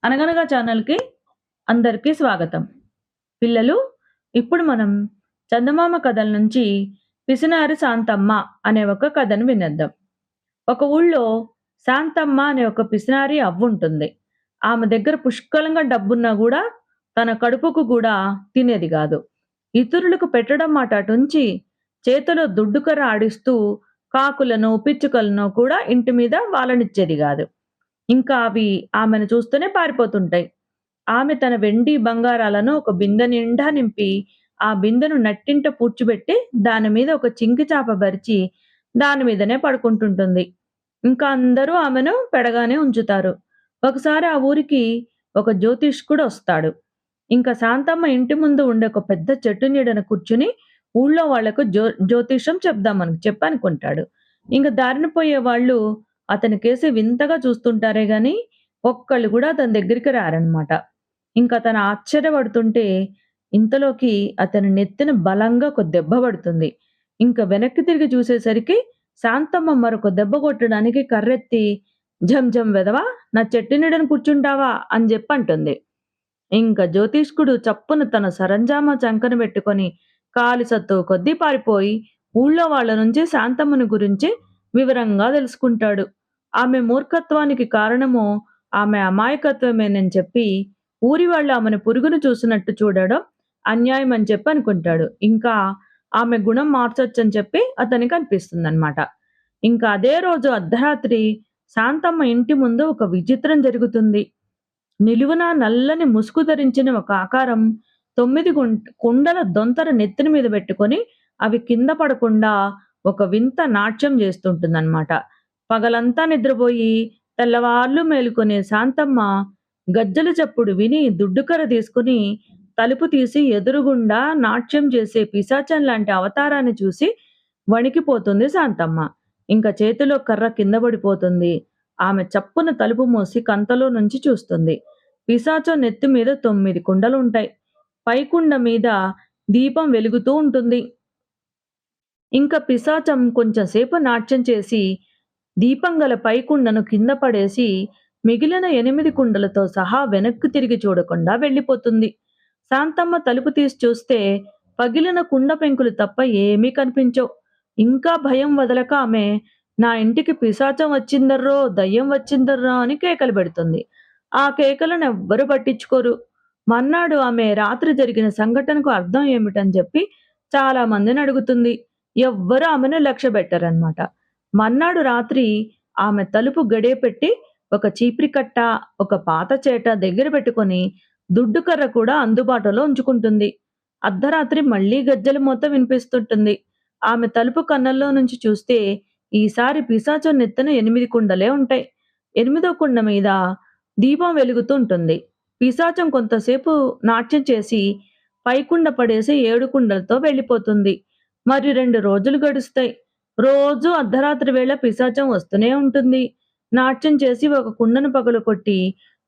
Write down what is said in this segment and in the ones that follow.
అనగనగా ఛానల్‌కి అందరికీ స్వాగతం. పిల్లలు, ఇప్పుడు మనం చందమామ కథల నుంచి 'పిసినారి శాంతమ్మ' అనే ఒక కథను వినేద్దాం. ఒక ఊళ్ళో శాంతమ్మ అనే ఒక పిసినారి అవ్వుంటుంది. ఆమె దగ్గర పుష్కలంగా డబ్బున్నా గూడా తన కడుపుకు గూడా తినేది గాదు. ఇతరులకు పెట్టడం మాట అటుంచి చేతిలో దుడ్డు కర్ర ఆడిస్తూ కాకులను, పిచ్చుకలను కూడా ఇంటి మీద వాలనిచ్చేది గాదు. ఇంకా అవి ఆమెను చూస్తూనే పారిపోతుంటాయి. ఆమె తన వెండి, బంగారాలను ఒక బిందె నిండా నింపి, ఆ బిందెను నట్టింట పూడ్చిబెట్టి, దాని మీద ఒక చింకి చాప పరిచి, దాని మీదనే పడుకుంటుంటుంది. ఇంకా అందరూ ఆమెను పెడగానే ఉంచుతారు. ఒకసారి ఆ ఊరికి ఒక జ్యోతిష్కుడొస్తాడు. ఇంక శాంతమ్మ ఇంటి ముందు ఉండే ఒక పెద్ద చెట్టు నీడన కూర్చుని, ఊళ్ళో వాళ్ళకు జ్యోతిష్యం చెప్పనుకుంటాడు. ఇంక దారిన పోయే వాళ్ళు అతనికేసి వింతగా చూస్తుంటారే గాని, ఒక్కళ్ళు గూడా అతని దగ్గరికి రారనమాట. ఇంకతను ఆశ్చర్యపడుతుంటే, ఇంతలోకి అతని నెత్తిన బలంగా ఒక దెబ్బ పడుతుంది. ఇంక వెనక్కి తిరిగి చూసేసరికి శాంతమ్మ మరొక దెబ్బ కొట్టడానికి కర్రెత్తి, "ఝంఝం వెధవా! నా చెట్టు నీడన కూర్చుంటావా" అని జెప్పంటుంది. ఇంక జ్యోతిష్కుడు చప్పున తన సరంజామా చంకన పెట్టుకొని కాలి సత్తువ కొద్దీ పారిపోయి ఊళ్ళో వాళ్ళ నుంచి శాంతమ్మని గురించి వివరంగా తెలుసుకుంటాడు. ఆమె మూర్ఖత్వానికి కారణము ఆమె అమాయకత్వమేనని చెప్పి ఊరి వాళ్ళు ఆమెను పురుగును చూసినట్టు చూడడం అన్యాయం అని చెప్పి అనుకుంటాడు. ఇంకా ఆమె గుణం మార్చొచ్చని చెప్పి అతనికి అనిపిస్తుందన్నమాట. ఇంకా అదే రోజు అర్ధరాత్రి శాంతమ్మ ఇంటి ముందు ఒక విచిత్రం జరుగుతుంది. నిలువున నల్లని ముసుగు ధరించిన ఒక ఆకారం 9 కుండల దొంతర నెత్తిన మీద పెట్టుకొని, అవి కింద పడకుండా ఒక వింత నాట్యం జేస్తుంటుందనమాట. పగలంతా నిద్రబోయి, తెల్లవార్లు మేలుకునే శాంతమ్మ గజ్జెల చప్పుడు విని దుడ్డుకర్ర తీసుకొని, తలుపు తీసి ఎదురుగుండా నాట్యం చేసే పిశాచం లాంటి అవతారాన్ని చూసి వణికిపోతుంది శాంతమ్మ. ఇంక చేతిలో కర్ర కింద పడిపోతుంది. ఆమె చప్పున తలుపు మూసి కంతలో నుంచి చూస్తుంది. పిశాచం నెత్తి మీద 9 కుండలుంటాయి. పై కుండ మీద దీపం వెలుగుతూ ఉంటుంది. ఇంక పిశాచం కొంచెం సేపు నాట్యం చేసి, దీపం గల పై కుండను కింద పడేసి, మిగిలిన 8 కుండలతో సహా వెనక్కి తిరిగి చూడకుండా వెళ్ళిపోతుంది. శాంతమ్మ తలుపు తీసి చూస్తే, పగిలిన కుండ పెంకులు తప్ప ఏమీ కనిపించవు. ఇంకా భయం వదలక ఆమె, "నా ఇంటికి పిశాచం వచ్చిందర్రో! దయ్యం వచ్చిందర్రా!" అని కేకలు పెడుతుంది. ఆ కేకలనెవ్వరు పట్టించుకోరు. మర్నాడు ఆమె రాత్రి జరిగిన సంఘటనకు అర్థం ఏమిటని చెప్పి చాలా మందిని అడుగుతుంది. ఎవ్వరు ఆమెను లక్ష్యబెట్టరనమాట. మర్నాడు రాత్రి ఆమె తలుపు గడియ పెట్టి ఒక చీపిరి కట్ట, ఒక పాత చేట దగ్గర పెట్టుకొని దుడ్డు కర్ర కూడా అందుబాటులో ఉంచుకుంటుంది. అర్ధరాత్రి మళ్ళీ గజ్జెల మోత వినిపిస్తుంటుంది. ఆమె తలుపు కన్నంలో నుంచి చూస్తే ఈసారి పిశాచం నెత్తిన 8 కుండలే ఉంటాయి. ఎనిమిదో కుండ మీద దీపం వెలుగుతూ ఉంటుంది. పిశాచం కొంతసేపు నాట్యం చేసి పైకుండ పడేసి 7 కుండలతో వెళ్ళిపోతుంది. మరి 2 రోజులు గడుస్తాయి. రోజూ అర్ధరాత్రి వేళ పిశాచం వస్తూనే ఉంటుంది. నాట్యం చేసి ఒక కుండను పగలగొట్టి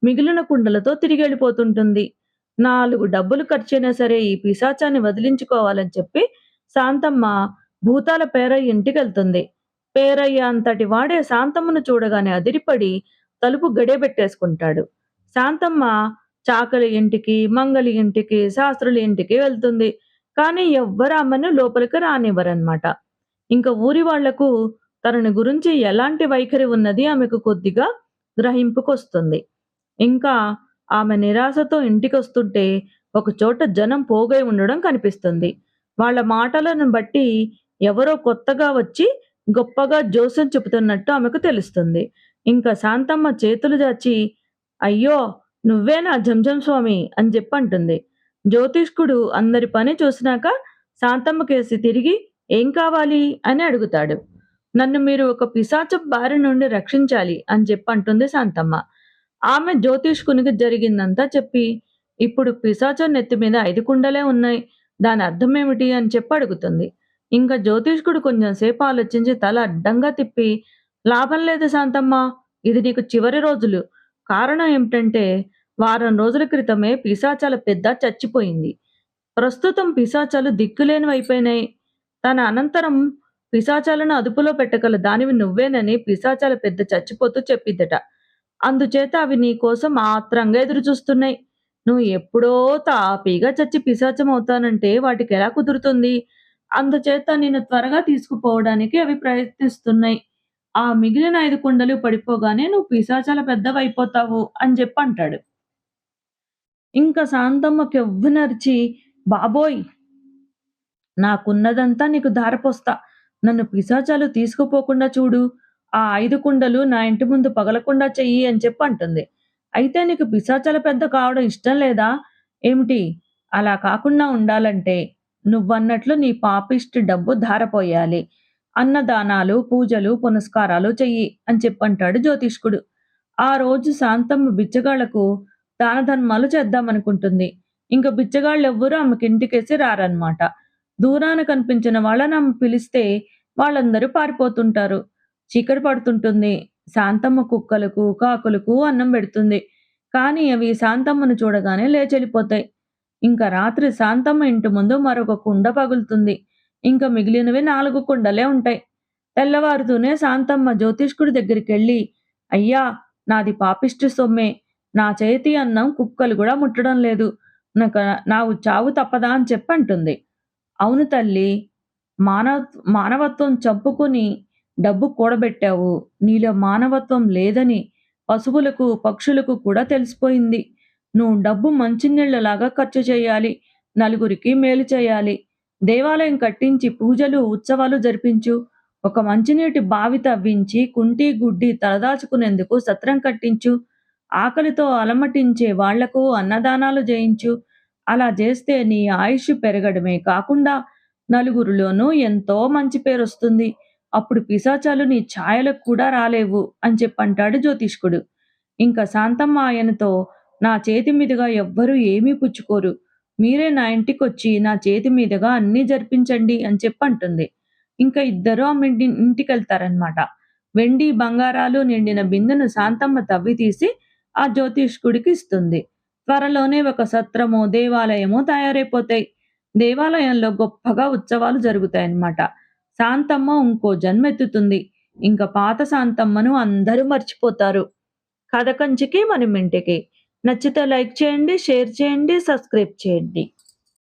మిగిలిన కుండలతో తిరిగెళ్ళిపోతుంటుంది. 4 డబ్బులు ఖర్చయినా సరే ఈ పిశాచాన్ని వదిలించుకోవాలని చెప్పి శాంతమ్మ భూతాల పేరయ్య ఇంటికెళ్తుంది. పేరయ్య అంతటి వాడే శాంతమ్మను చూడగానే అదిరిపడి తలుపు గడియబెట్టేసుకుంటాడు. శాంతమ్మ చాకలి ఇంటికి, మంగలి ఇంటికి, శాస్త్రుల ఇంటికి వెళ్తుంది. కానీ ఎవ్వరు ఆమెను లోపలికి రానివ్వరనమాట. ఇంక ఊరి వాళ్లకు తనని గురించి ఎలాంటి వైఖరి ఉన్నది ఆమెకు కొద్దిగా గ్రహింపుకొస్తుంది. ఇంకా ఆమె నిరాశతో ఇంటికొస్తుంటే ఒకచోట జనం పోగై ఉండడం కనిపిస్తుంది. వాళ్ళ మాటలను బట్టి ఎవరో కొత్తగా వచ్చి గొప్పగా జోస్యం చెబుతున్నట్టు ఆమెకు తెలుస్తుంది. ఇంక శాంతమ్మ చేతులు చాచి, "అయ్యో! నువ్వేనా జంజం స్వామి" అని జెప్పంటుంది. జ్యోతిష్కుడు అందరి పని చూసినాక శాంతమ్మకేసి తిరిగి, "ఏం కావాలి?" అని అడుగుతాడు. "నన్ను మీరు ఒక పిశాచపు బారి నుండి రక్షించాలి" అని చెప్పంటుంది శాంతమ్మ. ఆమె జ్యోతిష్కునికి జరిగిందంతా చెప్పి, "ఇప్పుడు పిశాచం నెత్తి మీద 5 కుండలే ఉన్నాయి. దాని అర్థమేమిటి?" అని చెప్పి అడుగుతుంది. ఇంక జ్యోతిష్కుడు కొంచెం సేపు ఆలోచించి తల అడ్డంగా తిప్పి, "లాభం లేదు శాంతమ్మ. ఇది నీకు చివరి రోజులు. కారణం ఏమిటంటే, వారం రోజుల క్రితమే పిశాచాల పెద్ద చచ్చిపోయింది. ప్రస్తుతం పిశాచాలు దిక్కులేనివైపోయినాయి. తన అనంతరం పిశాచాలను అదుపులో పెట్టగల దానివి నువ్వేనని పిశాచాల పెద్ద చచ్చిపోతూ చెప్పిద్దట. అందుచేత అవి నీకోసం ఆత్రంగా ఎదురుచూస్తున్నాయి. నువ్వు ఎప్పుడో తాపీగా చచ్చి పిశాచమవుతానంటే వాటికెలా కుదురుతుంది? అందుచేత నిన్ను త్వరగా తీసుకుపోవడానికి అవి ప్రయత్నిస్తున్నాయి. ఆ మిగిలిన 5 కుండలు పడిపోగానే నువ్వు పిశాచాల పెద్దవయిపోతావు అని జెప్పంటాడు. ఇంక శాంతమ్మ కెవ్వునరిచి, బాబోయ్! నాకున్నదంతా నీకు ధారపోస్తా. నన్ను పిశాచాలు తీసుకుపోకుండా చూడు. ఆ 5 కుండలు నా ఇంటి ముందు పగలకుండా చెయ్యి అని చెప్పంటుంది. అయితే నీకు పిశాచాల పెద్ద కావడం ఇష్టం లేదా? ఏమిటి? అలా కాకుండా ఉండాలంటే నువ్వన్నట్లు నీ పాపిష్టి డబ్బు ధారపోయాలి. అన్నదానాలు, పూజలు, పునస్కారాలు చెయ్యి అని చెప్పంటాడు జ్యోతిష్కుడు. ఆ రోజు శాంతమ్మ బిచ్చగాళ్లకు దాన ధర్మాలు చేద్దామనుకుంటుంది. ఇంక బిచ్చగాళ్ళెవ్వరూ ఆమెకింటికేసి రారనమాట. దూరాన కనిపించిన వాళ్ళనామె పిలిస్తే వాళ్ళందరూ పారిపోతుంటారు. చీకటి పడుతుంటుంది. శాంతమ్మ కుక్కలకు, కాకులకు అన్నం బెడుతుంది. కానీ అవి శాంతమ్మను చూడగానే లేచెళ్ళిపోతాయి. ఇంక రాత్రి శాంతమ్మ ఇంటి ముందు మరొక కుండ పగులుతుంది. ఇంక మిగిలినవి 4 కుండలే ఉంటాయి. తెల్లవారుతూనే శాంతమ్మ జ్యోతిష్కుడి దగ్గరికెళ్ళి, అయ్యా! నాది పాపిష్టి సొమ్మే. నా చేతి అన్నం కుక్కలు గూడా ముట్టడం లేదు. నాక నాకు చావు తప్పదా అని చెప్పంటుంది. అవును తల్లి. మానవత్వం చంపుకొని డబ్బు కూడబెట్టావు. నీలో మానవత్వం లేదని పశువులకు, పక్షులకు కూడా తెలిసిపోయింది. నువ్వు డబ్బు మంచినీళ్ళలాగా ఖర్చు చేయాలి. నలుగురికి మేలు చేయాలి. దేవాలయం కట్టించి పూజలు, ఉత్సవాలు జరిపించు. ఒక మంచినీటి బావి తవ్వించి కుంటి, గుడ్డి తలదాచుకునేందుకు సత్రం కట్టించు. ఆకలితో అలమటించే వాళ్లకు అన్నదానాలు చేయించు. అలా జేస్తే నీ ఆయుష్షు పెరగడమే కాకుండా నలుగురిలోనూ ఎంతో మంచి పేరొస్తుంది. అప్పుడు పిశాచాలు నీ ఛాయలకు కూడా రాలేవు అని చెప్పంటాడు జ్యోతిష్కుడు. ఇంక శాంతమ్మ ఆయనతో, నా చేతి మీదుగా ఎవ్వరూ ఏమీ పుచ్చుకోరు. మీరే నా ఇంటికొచ్చి నా చేతి మీదుగా అన్నీ జరిపించండి అని చెప్పంటుంది. ఇంక ఇద్దరూ ఆమె ఇంటికెళ్తారనమాట. వెండి, బంగారాలు నిండిన బిందెను శాంతమ్మ తవ్వి తీసి ఆ జ్యోతిష్కుడికి ఇస్తుంది. త్వరలోనే ఒక సత్రమో, దేవాలయమో తయారైపోతాయి. దేవాలయంలో గొప్పగా ఉత్సవాలు జరుగుతాయన్నమాట. శాంతమ్మ ఇంకో జన్మెత్తుతుంది. ఇంక పాత శాంతమ్మను అందరూ మర్చిపోతారు. కథ కంచికి మనమింటికి. నచ్చితే లైక్ చేయండి, షేర్ చేయండి, సబ్స్క్రైబ్ చేయండి.